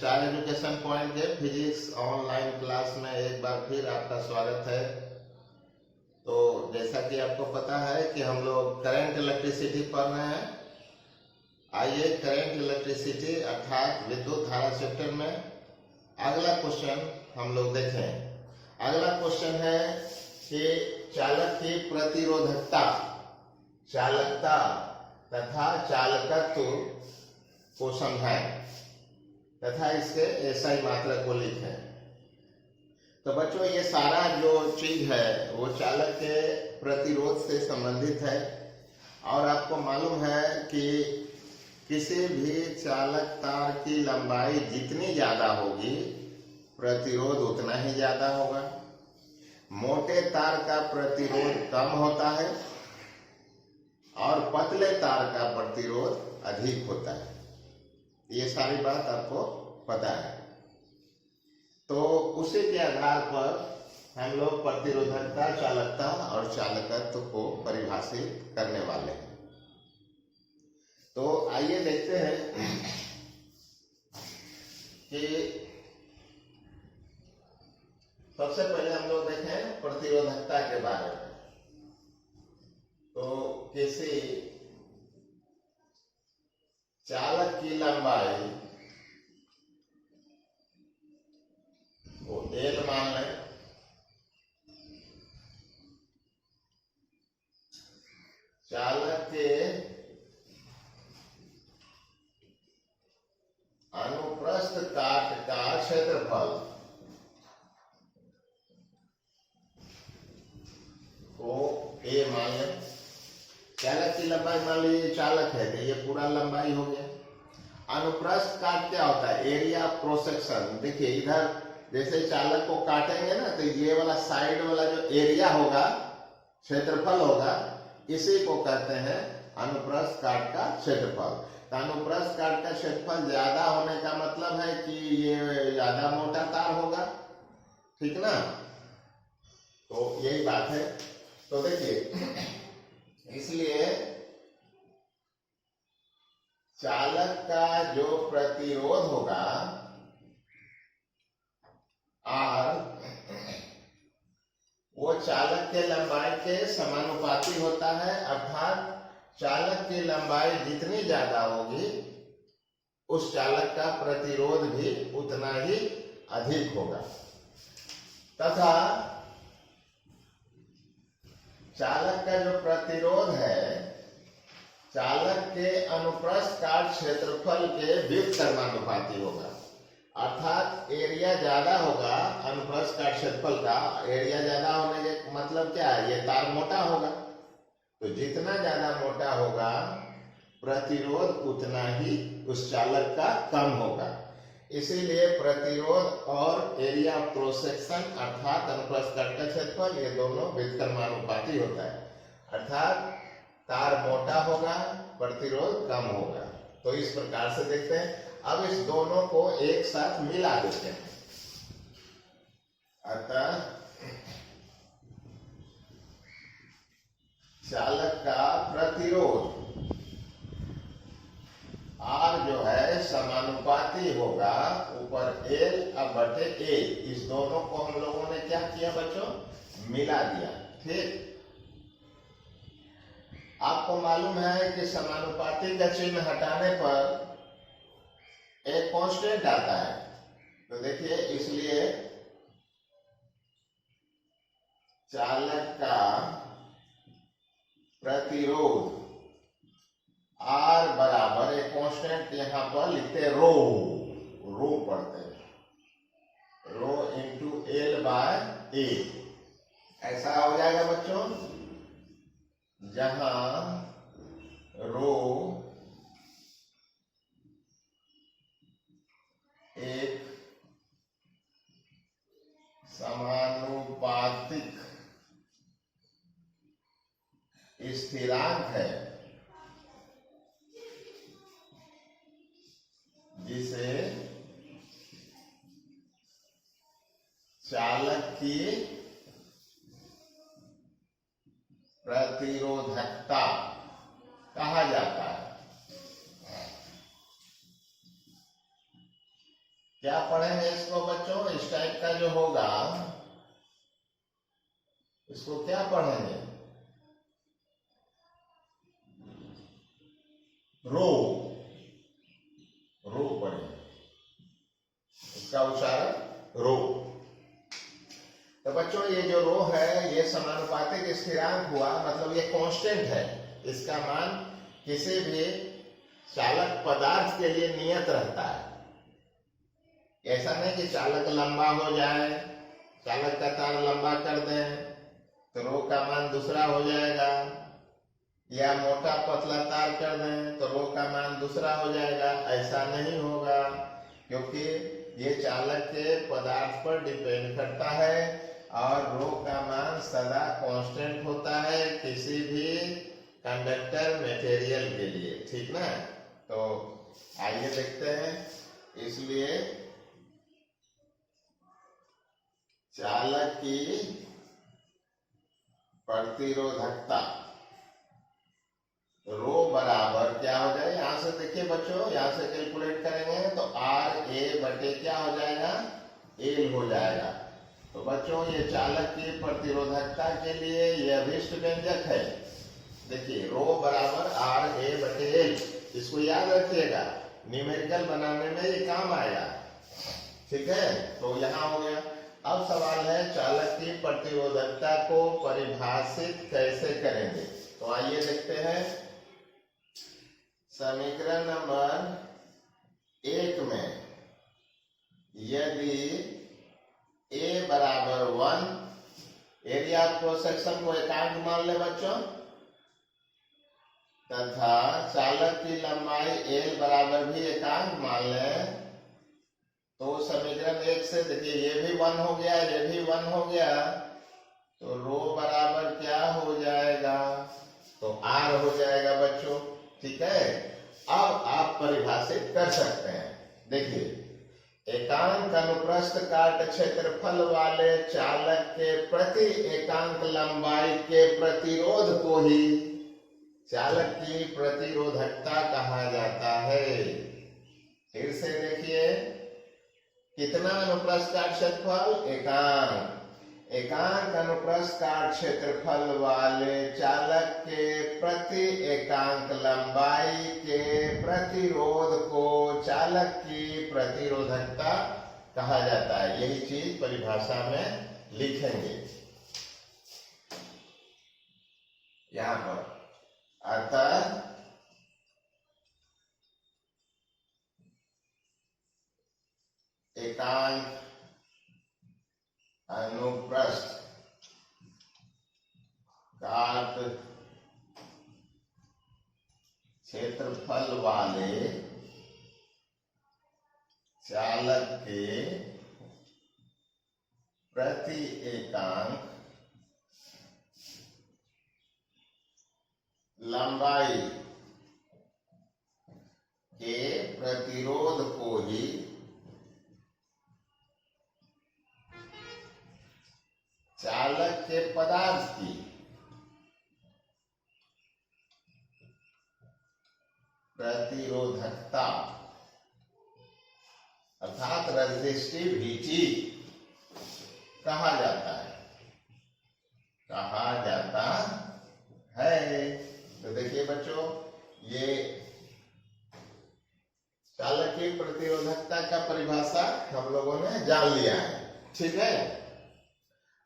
Star education point के physics online class में एक बार फिर आपका स्वागत है। तो जैसा कि आपको पता है कि हम लोग करंट इलेक्ट्रिसिटी पढ़ रहे हैं। आइए करंट इलेक्ट्रिसिटी अर्थात विद्युत धारा चैप्टर में अगला क्वेश्चन हम लोग देखें। अगला क्वेश्चन है कि चालक की प्रतिरोधकता, चालकता तथा चालकत्व को समझाएं तथा इसके एसआई मात्रक को लिखें। तो बच्चों ये सारा जो चीज है वो चालक के प्रतिरोध से संबंधित है और आपको मालूम है कि किसी भी चालक तार की लंबाई जितनी ज्यादा होगी प्रतिरोध उतना ही ज्यादा होगा। मोटे तार का प्रतिरोध कम होता है और पतले तार का प्रतिरोध अधिक होता है। ये सारी बात आपको पता है। तो उसी के आधार पर हम लोग प्रतिरोधकता, चालकता और चालकत्व को परिभाषित करने वाले हैं। तो आइए देखते हैं कि सबसे पहले हम लोग देखें प्रतिरोधकता के बारे में। तो किसी चालक की लंबाई को L मान लें, चालक के अनुप्रस्थ काट का क्षेत्रफल को A मान लें। चालक की लंबाई मान लीजिए, चालक है तो ये पूरा लंबाई हो गया। अनुप्रस्थ काट क्या होता है? Area of cross section. देखिए इधर जैसे चालक को काटेंगे ना तो ये वाला साइड वाला जो एरिया होगा, क्षेत्रफल होगा, इसी को कहते हैं अनुप्रस्थ काट का क्षेत्रफल। तो अनुप्रस्थ काट का क्षेत्रफल ज्यादा होने का मतलब है कि ये ज्यादा मोटा तार होगा, ठीक ना? तो यही बात है। तो देखिए इसलिए चालक का जो प्रतिरोध होगा R, वो चालक के लंबाई के समानुपाती होता है। अर्थात चालक की लंबाई जितनी ज्यादा होगी उस चालक का प्रतिरोध भी उतना ही अधिक होगा। तथा चालक का जो प्रतिरोध है चालक के अनुप्रस्थ काट क्षेत्रफल के व्युत्क्रमानुपाती होगा। अर्थात एरिया ज्यादा होगा, अनुप्रस्थ काट क्षेत्रफल का एरिया ज्यादा होने के मतलब क्या है? ये तार मोटा होगा, तो जितना ज्यादा मोटा होगा प्रतिरोध उतना ही उस चालक का कम होगा। इसीलिए प्रतिरोध और एरिया ऑफ क्रॉस सेक्शन अर्थात अनुप्रस्थ काट का क्षेत्रफल ये दोनों व्युत्क्रमानुपाती होता है। अर्थात तार मोटा होगा, प्रतिरोध कम होगा। तो इस प्रकार से देखते हैं। अब इस दोनों को एक साथ मिला देते हैं। अतः चालक का प्रतिरोध R जो है समानुपाती होगा ऊपर L अब बटे A। इस दोनों को हम लोगों ने क्या किया बच्चों? मिला दिया। ठीक, आपको मालूम है कि समानुपाती का चिन्ह हटाने पर एक कांस्टेंट आता है। तो देखिए इसलिए चालक का प्रतिरोध R बराबर एक कांस्टेंट यहां पर लिखते हैं रो, रो पढ़ते हैं, rho into L bye A। ऐसा हो जाएगा बच्चों जहां रो एक समानुपातिक स्थिरांक है जिसे चालक की प्रतिरोधकता कहा जाता है। क्या पढ़ेंगे इसको बच्चों? इस टाइप का जो होगा इसको क्या पढ़ेंगे? रो, रो पढ़ेंगे, इसका उच्चारण रो। तो बच्चों ये जो रो है ये समानुपातिक स्थिरांक हुआ, मतलब ये कांस्टेंट है। इसका मान किसी भी चालक पदार्थ के लिए नियत रहता है। ऐसा नहीं कि चालक लंबा हो जाए, चालक का तार लंबा कर दें तो रो का मान दूसरा हो जाएगा, या मोटा पतला तार कर दें तो रो का मान दूसरा हो जाएगा। ऐसा नहीं होगा, क्योंकि ये चालक के पदार्थ पर डिपेंड करता है और रो का मान सदा कांस्टेंट होता है किसी भी कंडक्टर मटेरियल के लिए, ठीक ना। तो आइए देखते हैं। इसलिए चालक की प्रतिरोधकता रो बराबर क्या हो जाए, यहां से देखिए बच्चों, यहां से कैलकुलेट करेंगे तो आर ए बटे क्या हो जाएगा, एल हो जाएगा। तो बच्चों ये चालक की प्रतिरोधकता के लिए यह अभिष्ट व्यंजक है। देखिए रो बराबर आर ए बटे एल, इसको याद रखिएगा, न्यूमेरिकल बनाने में ये काम आएगा, ठीक है। तो यहाँ हो गया। अब सवाल है चालक की प्रतिरोधकता को परिभाषित कैसे करेंगे। तो आइए देखते हैं। समीकरण नंबर 1 में यदि ए बराबर 1, एरिया ऑफ क्रॉस सेक्शन को एकांक मान ले बच्चों, तथा चालक की लंबाई एल बराबर भी एकांक मान ले, तो समीकरण 1 से देखिए ये भी 1 हो गया, ये भी 1 हो गया, तो रो बराबर क्या हो जाएगा, तो आर हो जाएगा बच्चों, ठीक है। अब आप परिभाषित कर सकते हैं। देखिए एकांक अनुप्रस्थ काट क्षेत्रफल वाले चालक के प्रति एकांक लंबाई के प्रतिरोध को ही चालक की प्रतिरोधकता कहा जाता है। फिर से देखिए कितना अनुप्रस्थ काट क्षेत्रफल, एकांक, एकांक अनुप्रस्थ काट क्षेत्रफल वाले चालक के प्रति एकांक लंबाई के प्रतिरोध को चालक की प्रतिरोधकता कहा जाता है। यही चीज परिभाषा में लिखेंगे यहां पर। अतः एकांक अनुप्रस्थ काट क्षेत्रफल वाले चालक के प्रति एकांक लंबाई के प्रतिरोध को ही चालक के पदार्थ की प्रतिरोधकता अर्थात रेजिस्टिविटी कहा जाता है, कहा जाता है। तो देखिए बच्चों ये चालक की प्रतिरोधकता का परिभाषा हम लोगों ने जान लिया है, ठीक है।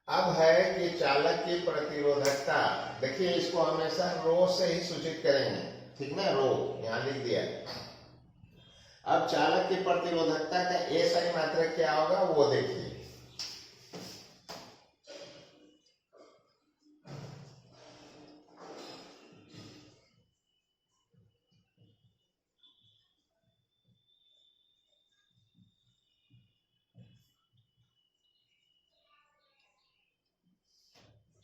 अब है कि चालक की प्रतिरोधकता, देखिए इसको हमेशा रो से ही सूचित करेंगे, ठीक ना, रो यहां लिख दिया। अब चालक की प्रतिरोधकता का एसआई मात्रक क्या होगा वो देखिए।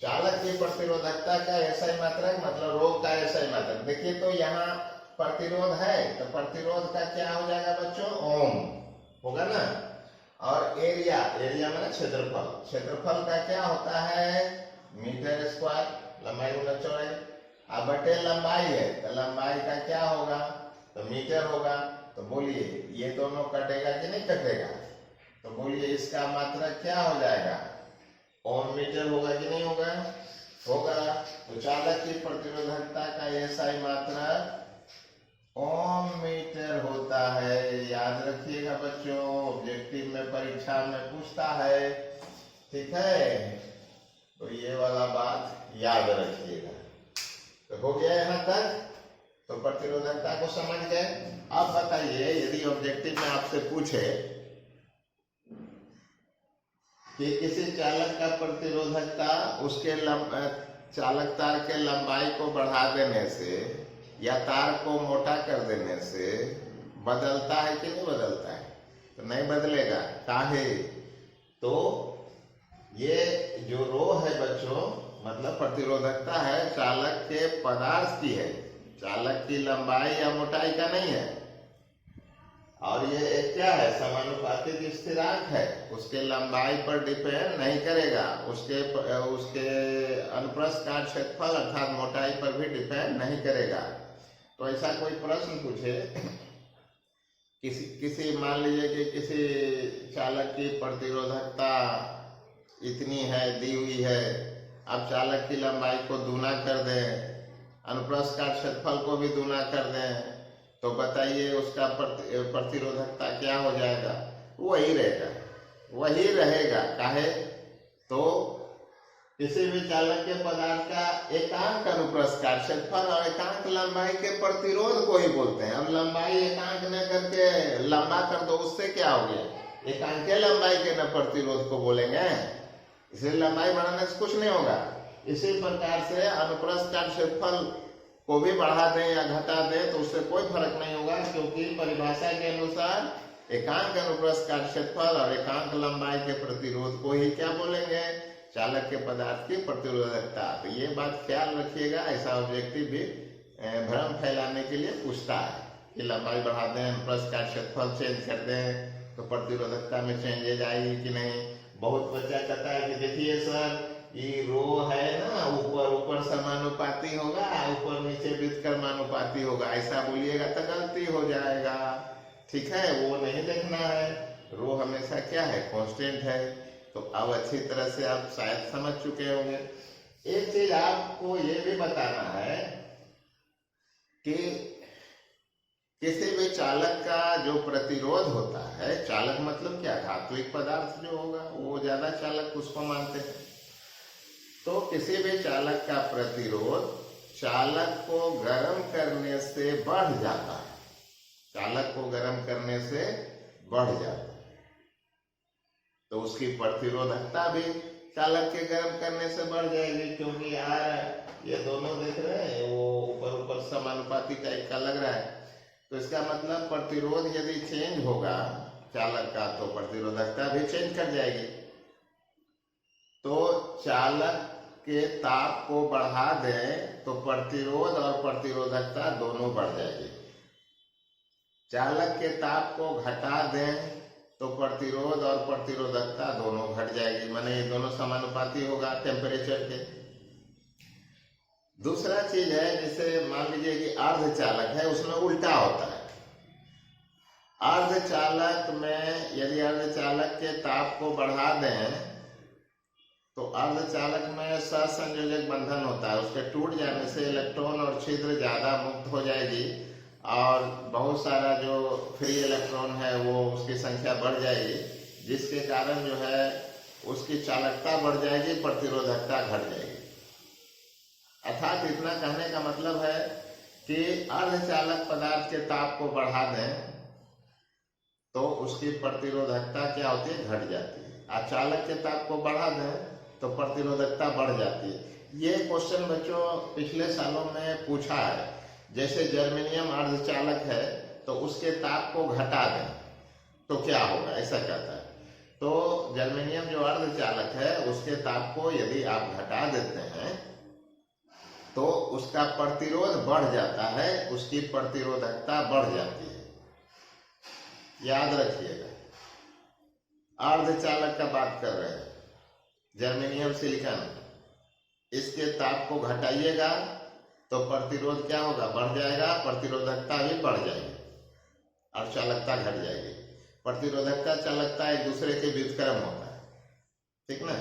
चालक की प्रतिरोधकता का एसआई मात्रक मतलब रोग का एसआई मात्रक। देखिए तो यहाँ प्रतिरोध है तो प्रतिरोध का क्या हो जाएगा बच्चों, ओम होगा ना। और एरिया, एरिया में क्षेत्रफल, क्षेत्रफल का क्या होता है मीटर स्क्वायर, लंबाई गुना चौड़ाई। अब बटे लंबाई है तो लंबाई का क्या होगा तो मीटर होगा, तो तो बोलिए ये दोनों कटेगा कि नहीं कटेगा? तो बोलिए इसका मात्रक क्या हो जाएगा? ओम मीटर होगा कि नहीं होगा? होगा। तो चालक की प्रतिरोधकता का एसआई मात्रक ओम मीटर होता है। याद रखिएगा बच्चों, ऑब्जेक्टिव में परीक्षा में पूछता है, ठीक है? तो ये वाला बात याद रखिएगा। तो हो गया यहाँ तक? तो प्रतिरोधकता को समझ गए। अब बताइए, यदि ऑब्जेक्टिव में आपसे पूछे कि किसी चालक का प्रतिरोधकता उसके चालक तार के लंबाई को बढ़ा देने से या तार को मोटा कर देने से बदलता है कि नहीं बदलता है? तो नहीं बदलेगा। काहे? तो ये जो रो है बच्चों, मतलब प्रतिरोधकता है चालक के पदार्थ की है, चालक की लंबाई या मोटाई का नहीं है। और ये एक क्या है? समानुपातिक स्थिरांक है, उसके लंबाई पर डिपेंड नहीं करेगा, उसके अनुप्रस्थ काट क्षेत्रफल अर्थात मोटाई पर भी डिपेंड नहीं करेगा। तो ऐसा कोई प्रश्न पूछे, किसी मान लीजिए कि किसी चालक की प्रतिरोधकता इतनी है, दी हुई है, अब चालक की लंबाई को दूना कर दें, अनुप्रस्थ काट क्षेत्रफल को भी दूना कर दें, तो बताइए उसका प्रतिरोधकता क्या हो जाएगा? वही रहेगा, वही रहेगा। काहे? तो किसी भी चालक के पदार्थ का एकांक अनुप्रस्थ काट क्षेत्रफल और एकांक लंबाई के प्रतिरोध को ही बोलते हैं। अब लंबाई एकांक न करके लंबा कर दो, उससे क्या हो गया? एकांक के लंबाई के न प्रतिरोध को बोलेंगे, इसलिए लंबाई बढ़ाने से कुछ नहीं होगा। इसी प्रकार से अनुप्रस्थ काट क्षेत्रफल को भी बढ़ा दें या घटा दें तो उससे कोई फर्क नहीं होगा, क्योंकि परिभाषा के अनुसार एकांक अनुप्रस्थ काट क्षेत्रफल और एकांक लंबाई के प्रतिरोध को ही क्या बोलेंगे? चालक के पदार्थ की प्रतिरोधकता। तो ये बात ख्याल रखिएगा, ऐसा ऑब्जेक्टिव भी भ्रम फैलाने के लिए पूछता है कि लंबाई बढ़ा दें, अनुप्रस्थ काट क्षेत्रफल चेंज कर दें तो प्रतिरोधकता में चेंजेज आएगी कि नहीं। बहुत बच्चा कहता है कि देखिए सर ये रो है ना, ऊपर समानुपाती होगा, ऊपर नीचे व्युत्क्रमानुपाती होगा, ऐसा बोलिएगा तो गलती हो जाएगा, ठीक है? वो नहीं देखना है। रो हमेशा क्या है? कांस्टेंट है। तो अब अच्छी तरह से आप शायद समझ चुके होंगे। एक चीज आपको ये भी बताना है कि किसी भी चालक का जो प्रतिरोध होता है, चालक मतलब क्या? धात्विक पदार्थ जो होगा वो ज्यादा चालक उसको मानते हैं। तो किसी भी चालक का प्रतिरोध चालक को गर्म करने से बढ़ जाता है, चालक को गर्म करने से बढ़ जाता है। तो उसकी प्रतिरोधकता भी चालक के गर्म करने से बढ़ जाएगी, क्योंकि यार ये दोनों देख रहे हैं वो ऊपर समानुपाती टाइप का लग रहा है। तो इसका मतलब प्रतिरोध यदि चेंज होगा चालक का तो प्रतिरोधकता भी चेंज कर जाएगी। तो चालक के ताप को बढ़ा दें तो प्रतिरोध और प्रतिरोधकता दोनों बढ़ जाएगी। चालक के ताप को घटा दें तो प्रतिरोध और प्रतिरोधकता दोनों घट जाएगी, माने ये दोनों समानुपाती होगा टेम्परेचर के। दूसरा चीज है, जैसे मान लीजिए कि अर्धचालक है, उसमें उल्टा होता है। अर्धचालक में यदि अर्धचालक के ताप को बढ़ा दें तो अर्धचालक में सहसंयोजक बंधन होता है, उसके टूट जाने से इलेक्ट्रॉन और छिद्र ज्यादा मुक्त हो जाएगी और बहुत सारा जो फ्री इलेक्ट्रॉन है वो उसकी संख्या बढ़ जाएगी, जिसके कारण जो है उसकी चालकता बढ़ जाएगी, प्रतिरोधकता घट जाएगी। अर्थात इतना कहने का मतलब है कि अर्धचालक पदार्थ के ताप को बढ़ा दें तो उसकी प्रतिरोधकता क्या होती है? घट जाती है। और चालक के ताप को बढ़ा दें तो प्रतिरोधकता बढ़ जाती है। ये क्वेश्चन बच्चों पिछले सालों में पूछा है। जैसे जर्मेनियम अर्धचालक है तो उसके ताप को घटा दें तो क्या होगा, ऐसा कहता है। तो जर्मेनियम जो अर्धचालक है उसके ताप को यदि आप घटा देते हैं तो उसका प्रतिरोध बढ़ जाता है, उसकी प्रतिरोधकता बढ़ जाती है। याद रखिएगा, अर्धचालक का बात कर रहे हैं, जर्मेनियम सिलिकॉन, इसके ताप को घटाइएगा तो प्रतिरोध क्या होगा? बढ़ जाएगा, प्रतिरोधकता भी बढ़ जाएगी। और चालकता घट जाएगी। प्रतिरोधकता चालकता एक दूसरे के व्युत्क्रम होता है, ठीक ना।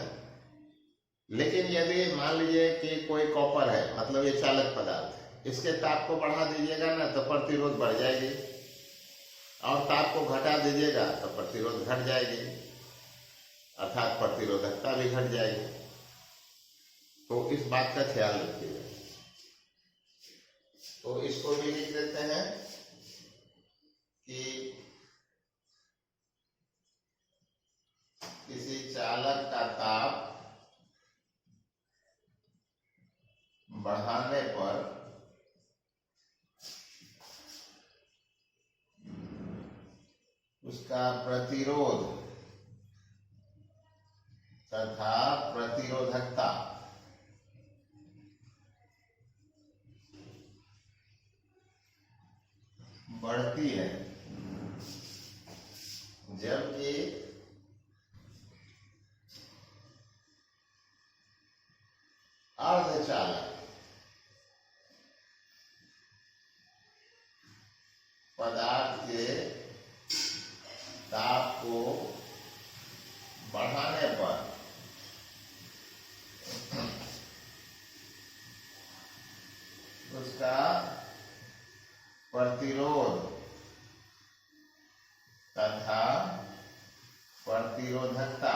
लेकिन यदि मान लीजिए कि कोई कॉपर है, मतलब ये चालक पदार्थ है, इसके ताप को बढ़ा दीजिएगा ना तो प्रतिरोध बढ़ जाएगी, और ताप को घटा दीजिएगा तो प्रतिरोध घट जाएगी, अर्थात प्रतिरोधकता भी घट जाएगी। तो इस बात का ख्याल रखिएगा। तो इसको भी लिख देते हैं कि किसी चालक का ताप बढ़ाने पर उसका प्रतिरोध तथा प्रतिरोधकता बढ़ती है, जबकि अर्धचालक पदार्थ के ताप को बढ़ाने पर उसका प्रतिरोध तथा प्रतिरोधकता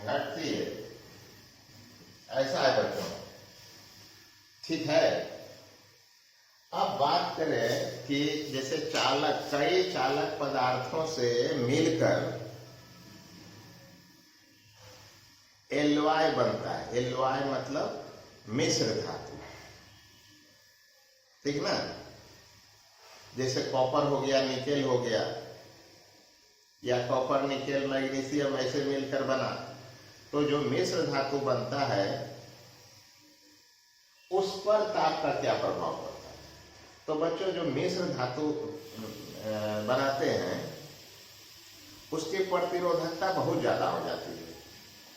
घटती है। ऐसा है बच्चों, ठीक है। अब बात करें कि जैसे चालक, कई चालक पदार्थों से मिलकर एलवाय बनता है। एलवाय मतलब मिश्र धातु, ठीक ना। जैसे कॉपर हो गया, निकेल हो गया, या कॉपर निकेल मैग्नीशियम ऐसे मिलकर बना, तो जो मिश्र धातु बनता है उस पर ताप का क्या प्रभाव पड़ता है। तो बच्चों, जो मिश्र धातु बनाते हैं उसकी प्रतिरोधकता बहुत ज्यादा हो जाती है,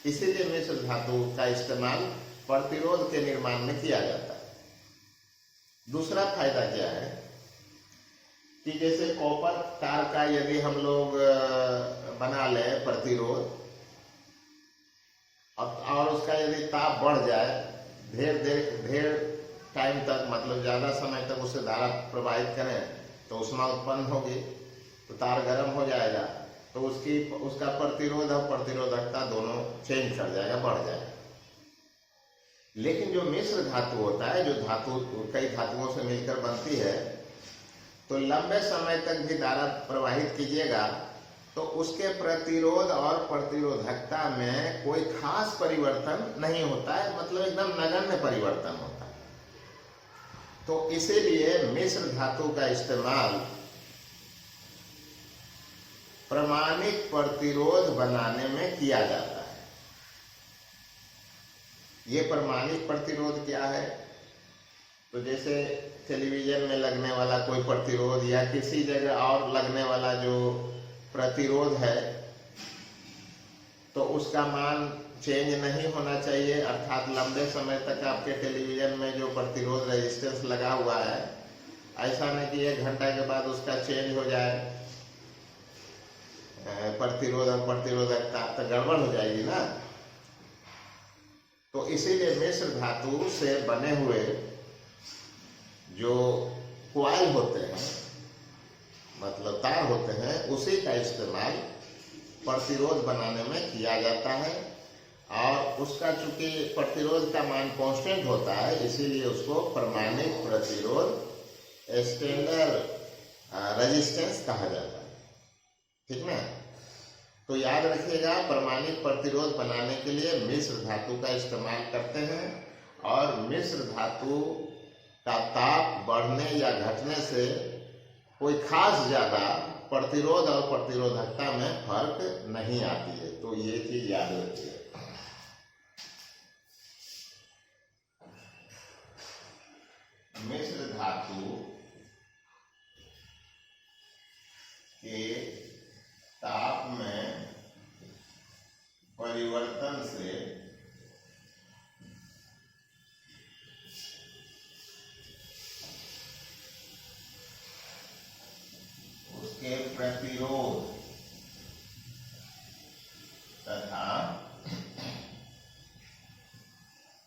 इसीलिए मिश्र धातु का इस्तेमाल प्रतिरोध के निर्माण में किया जाता है। दूसरा फायदा क्या है कि जैसे कॉपर तार का यदि हम लोग बना लें प्रतिरोध, और उसका यदि ताप बढ़ जाए, ढेर टाइम तक, मतलब ज्यादा समय तक उसे धारा प्रवाहित करें तो ऊष्मा उत्पन्न होगी, तो तार गर्म हो जाएगा, तो उसका प्रतिरोध और प्रतिरोधकता दोनों चेंज कर जाएगा, बढ़ जाएगा। लेकिन जो मिश्र धातु होता है, जो धातु कई धातुओं से मिलकर बनती है, तो लंबे समय तक भी धारा प्रवाहित कीजिएगा तो उसके प्रतिरोध और प्रतिरोधकता में कोई खास परिवर्तन नहीं होता है, मतलब एकदम नगण्य परिवर्तन होता है। तो इसीलिए मिश्र धातु का इस्तेमाल प्रमाणिक प्रतिरोध बनाने में किया जाता है। ये प्रमाणिक प्रतिरोध क्या है? तो जैसे टेलीविजन में लगने वाला कोई प्रतिरोध या किसी जगह और लगने वाला जो प्रतिरोध है, तो उसका मान चेंज नहीं होना चाहिए, अर्थात लंबे समय तक आपके टेलीविजन में जो प्रतिरोध रेजिस्टेंस लगा हुआ है, ऐसा नहीं कि 1 घंटा के बाद उसका चेंज हो जाए प्रतिरोध और प्रतिरोधकता, तो गड़बड़ हो जाएगी ना। तो इसीलिए मिश्र धातु से बने हुए जो कॉइल होते हैं, मतलब तार होते हैं, उसी का इस्तेमाल प्रतिरोध बनाने में किया जाता है। और उसका चूंकि प्रतिरोध का मान कांस्टेंट होता है, इसीलिए उसको प्रमाणिक प्रतिरोध, स्टैंडर्ड रेजिस्टेंस कहा जाता है, ठीक ना। तो याद रखिएगा, प्रमाणिक प्रतिरोध बनाने के लिए मिश्र धातु का इस्तेमाल करते हैं, और मिश्र धातु का ताप बढ़ने या घटने से कोई खास ज्यादा प्रतिरोध और प्रतिरोधकता में फर्क नहीं आती है। तो ये चीज याद रखिए। मिश्र धातु के ताप में परिवर्तन से के प्रतिरोध तथा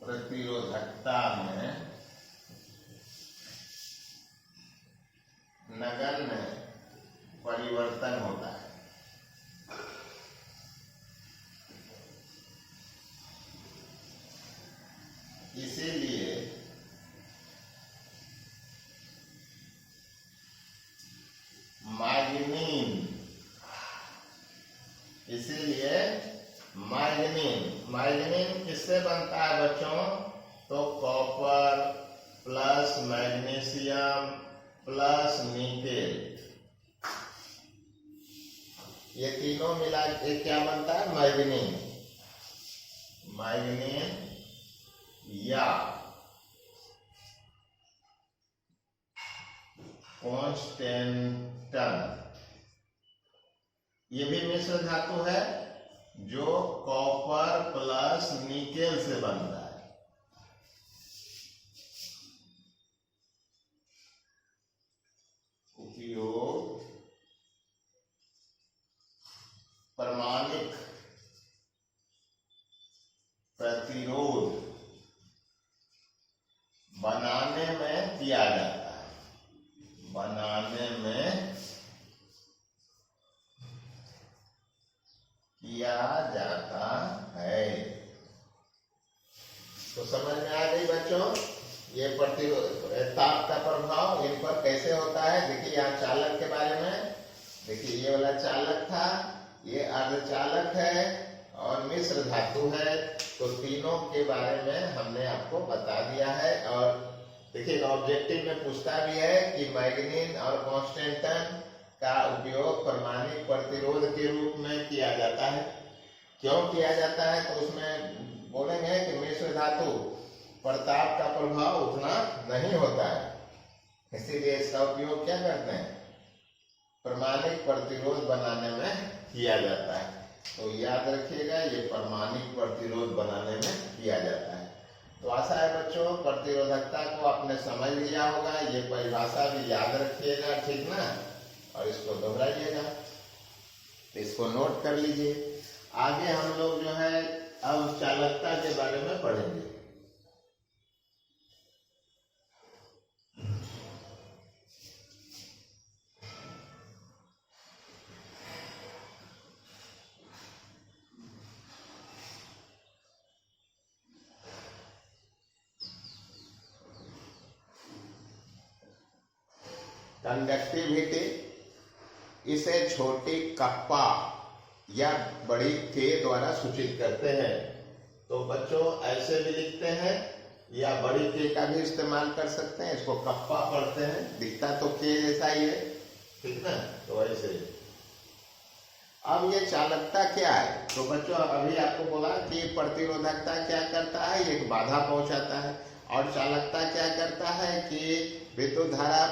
प्रतिरोधकता में नगण्य परिवर्तन होता है। इसीलिए मैग्नीन किससे बनता है बच्चों? तो copper plus magnesium plus nickel, ये तीनों मिला के क्या बनता है? मैग्नीन या कॉन्स्टेंटन। ये भी मिश्र धातु है जो कॉपर प्लस निकेल से बनता है। उपयोग परमाणिक प्रतिरोध बनाने में किया जाता है। बनाने में किया जाता है। तो समझ में आ गई बच्चों ये प्रतिरोध ताप का प्रभाव इन पर कैसे होता है? देखिए यहाँ चालक के बारे में, देखिए ये वाला चालक था, ये अर्धचालक है और मिश्र धातु है। तो तीनों के बारे में हमने आपको बता दिया है। और देखिए ऑब्जेक्टिव में पूछता भी है कि मैग्नीन और कॉन्स्टेंटन का उपयोग परमाणिक प्रतिरोध के रूप में किया जाता है। क्यों किया जाता है? तो उसमें बोलेंगे कि मिश्र धातु पर ताप का प्रभाव उतना नहीं होता है, इसीलिए इसका उपयोग क्या करते हैं? परमाणिक प्रतिरोध बनाने में किया जाता है। तो याद रखिएगा ये परमाणिक प्रतिरोध बनाने में किया जाता है। तो आशा है बच्चों प्रतिरोधकता को आपने समझ लिया होगा। ये परिभाषा भी याद रखिएगा, ठीक ना? और इसको दोहराइएगा, इसको नोट कर लीजिए। आगे हम लोग जो है अब चालकता के बारे में पढ़ेंगे। कंडक्टिविटी इसे छोटी कप्पा या बड़ी के द्वारा सूचित करते हैं। तो बच्चों ऐसे भी लिखते हैं या बड़ी के का भी इस्तेमाल कर सकते हैं। इसको कप्पा पढ़ते हैं, दिखता तो के जैसा ही है, ठीक ना? तो ऐसे। अब ये चालकता क्या है? तो बच्चों अभी आपको बोला कि प्रतिरोधकता क्या करता है? एक बाधा पहुंचाता है। और चालकता क्या करता है कि विद्युत धारा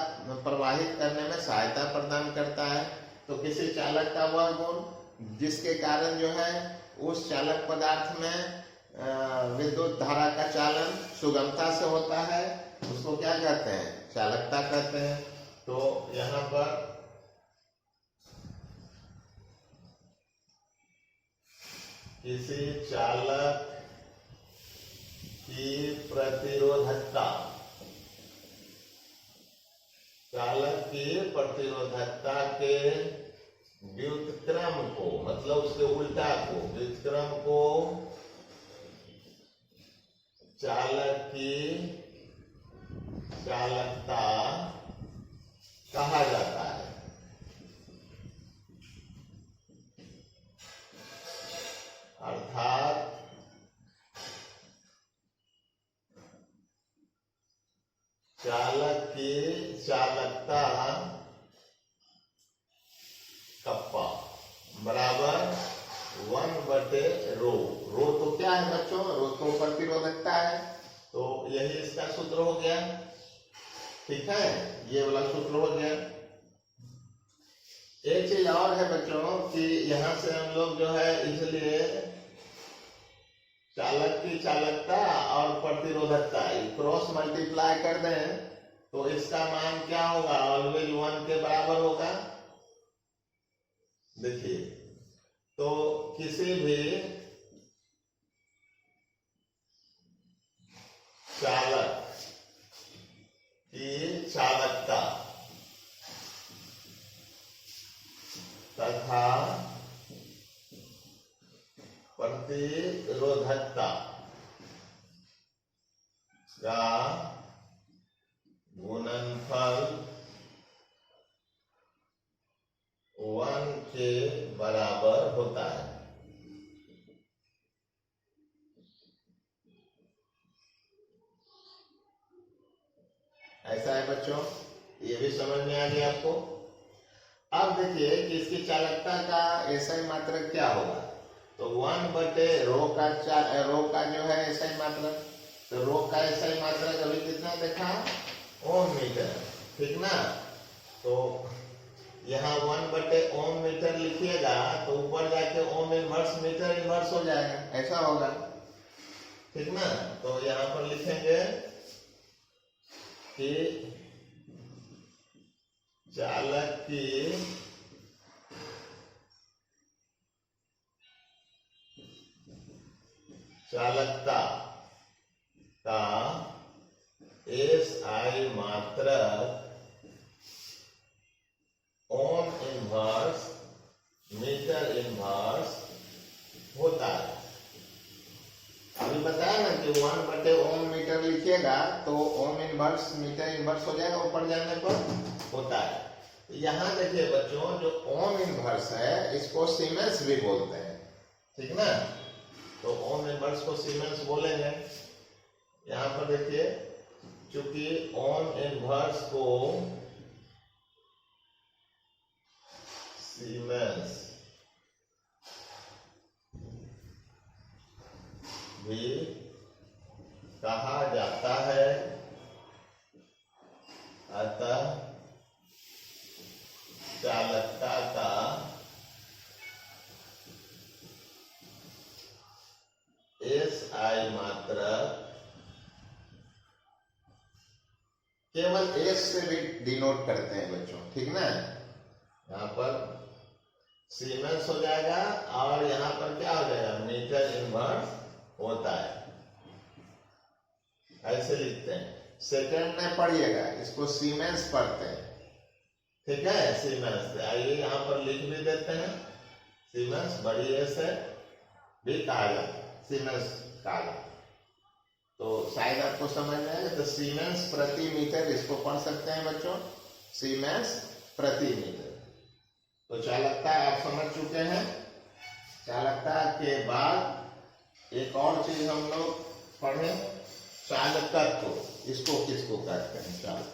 प्रवाहित करने में सहायता प्रदान करता है। तो किसी चालक का वह गुण जिसके कारण जो है उस चालक पदार्थ में विद्युत धारा का चालन सुगमता से होता है, उसको क्या कहते हैं? चालकता कहते हैं। तो यहाँ पर किसी चालक की प्रतिरोधकता, चालक की प्रतिरोधकता के व्युत्क्रम को, मतलब उसके उल्टा को, व्युत्क्रम को चालक की चालकता कहा जाता है। अर्थात चालक की चालकता कप्पा बराबर 1/ρ। रो तो क्या है बच्चों? रो तो प्रतिरोधकता है। तो यही इसका सूत्र हो गया, ठीक है? ये वाला सूत्र हो गया। एक चीज और है बच्चों कि यहां से हम लोग जो है इसलिए चालक की चालकता और प्रतिरोधकता क्रॉस मल्टीप्लाई कर दें तो इसका मान क्या होगा? ऑलवेज 1 के बराबर होगा। देखिए, तो किसी भी चालक की चालकता तथा प्रतिरोधकता का गुणनफल 1 के बराबर होता है। ऐसा है बच्चों, ये भी समझ में आ गया आपको। अब देखिए कि इसकी चालकता का एसआई मात्रक क्या होगा। तो 1/रो का जो है एसआई मात्रक, तो रो का एसआई मात्रक अभी कितना देखा, ओम मीटर, ठीक ना। तो यहाँ 1/ओम मीटर लिखिएगा तो ऊपर जाके ओम इनवर्स मीटर इनवर्स हो जाएगा, ऐसा होगा, ठीक ना। तो यहाँ पर लिखेंगे कि चालक की चालकता का एसआई मात्रक ओम इनवर्स मीटर इनवर्स होता है। अभी बताया ना कि 1/ओम मीटर लिखिएगा तो ओम इनवर्स मीटर इनवर्स हो जाएगा, ऊपर जाने पर होता है। यहाँ देखिए बच्चों, जो ओम इनवर्स है इसको सीमेंस भी बोलते हैं, ठीक ना। तो ओम इनवर्स को सीमेंस बोलेंगे। यहाँ पर देखिए, चूंकि ओम इनवर्स को सीमेंस भी कहा जाता है, अतः चालकता का एसआई मात्रक केवल एस से भी डिनोट करते हैं बच्चों, ठीक ना। यहाँ पर सीमेंस हो जाएगा और यहाँ पर क्या हो जाएगा, मीटर इनवर्स होता है, ऐसे लिखते हैं। सेकंड में पढ़िएगा, इसको सीमेंस पढ़ते हैं, ठीक है। सीमेंस, आइए यहाँ पर लिख भी देते हैं, सीमेंस बड़ी एस है भी कहा जाता है, सीमेंस कहा जाता है। तो शायद आपको समझ में आएगा। तो सीमेंस प्रति मीटर इसको पढ़ सकते हैं बच्चों, सीमेंस प्रति मीटर। तो चालकता आप समझ चुके हैं। चालकता के बाद एक और चीज हम लोग पढ़े, चालकत्व, इसको किसको कहते हैं, चालक।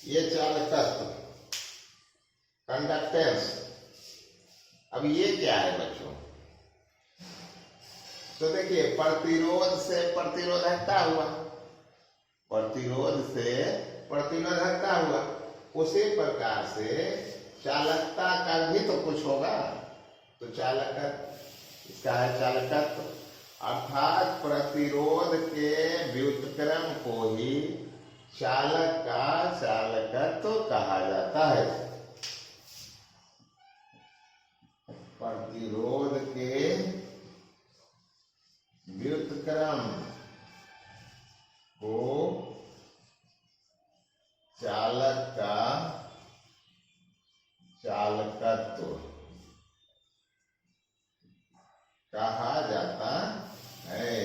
ये चालकत्व, कंडक्टेंस। अब ये क्या है बच्चों, तो देखिए प्रतिरोध से प्रतिरोधकता हुआ, प्रतिरोध से प्रतिरोधकता हुआ, उसी प्रकार से चालकता का भी तो कुछ होगा। तो चालकत्व, इसका है चालकत्व, अर्थात प्रतिरोध के व्युत्क्रम को ही चालक का चालकत्व कहा जाता है। प्रतिरोध के व्युत्क्रम को चालक का चालकत्व कहा जाता है।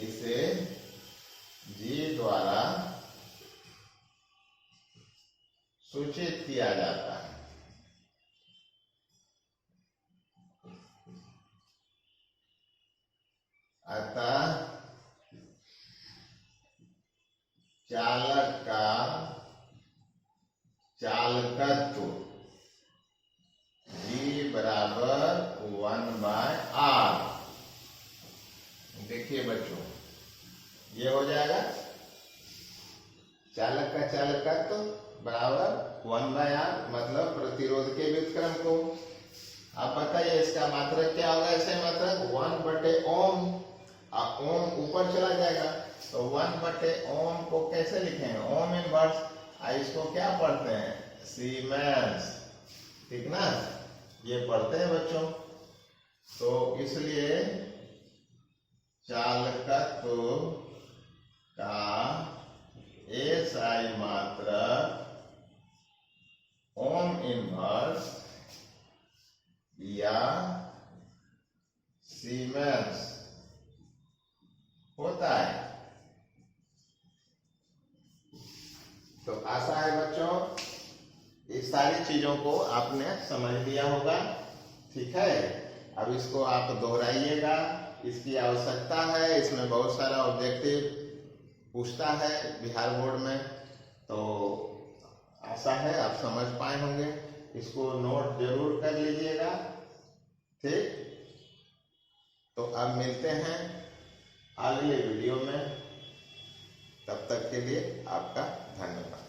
इसे जी द्वारा सूचित किया जाता है। अतः चालक का चालकत्व G = 1/R। देखिए चालकत्व बराबर 1/r, मतलब प्रतिरोध के व्युत्क्रम को। आप बताइए इसका मात्रक क्या होगा? ऐसे मात्रक 1/ओम, ओम ऊपर चला जाएगा तो 1/ओम को कैसे लिखेंगे? Ohm inverse. इसको क्या पढ़ते हैं? सीमेंस, ठीक ना, ये पढ़ते हैं बच्चों। तो इसलिए चालकत्व का एसआई मात्रक ओम इनवर्स या सीमेंस होता है। तो आशा है बच्चों इस सारी चीजों को आपने समझ लिया होगा, ठीक है। अब इसको आप दोहराइएगा, इसकी आवश्यकता है। इसमें बहुत सारा ऑब्जेक्टिव पूछता है बिहार बोर्ड में, तो आशा है आप समझ पाए होंगे। इसको नोट जरूर कर लीजिएगा, ठीक। तो अब मिलते हैं अगले वीडियो में, तब तक के लिए आपका धन्यवाद।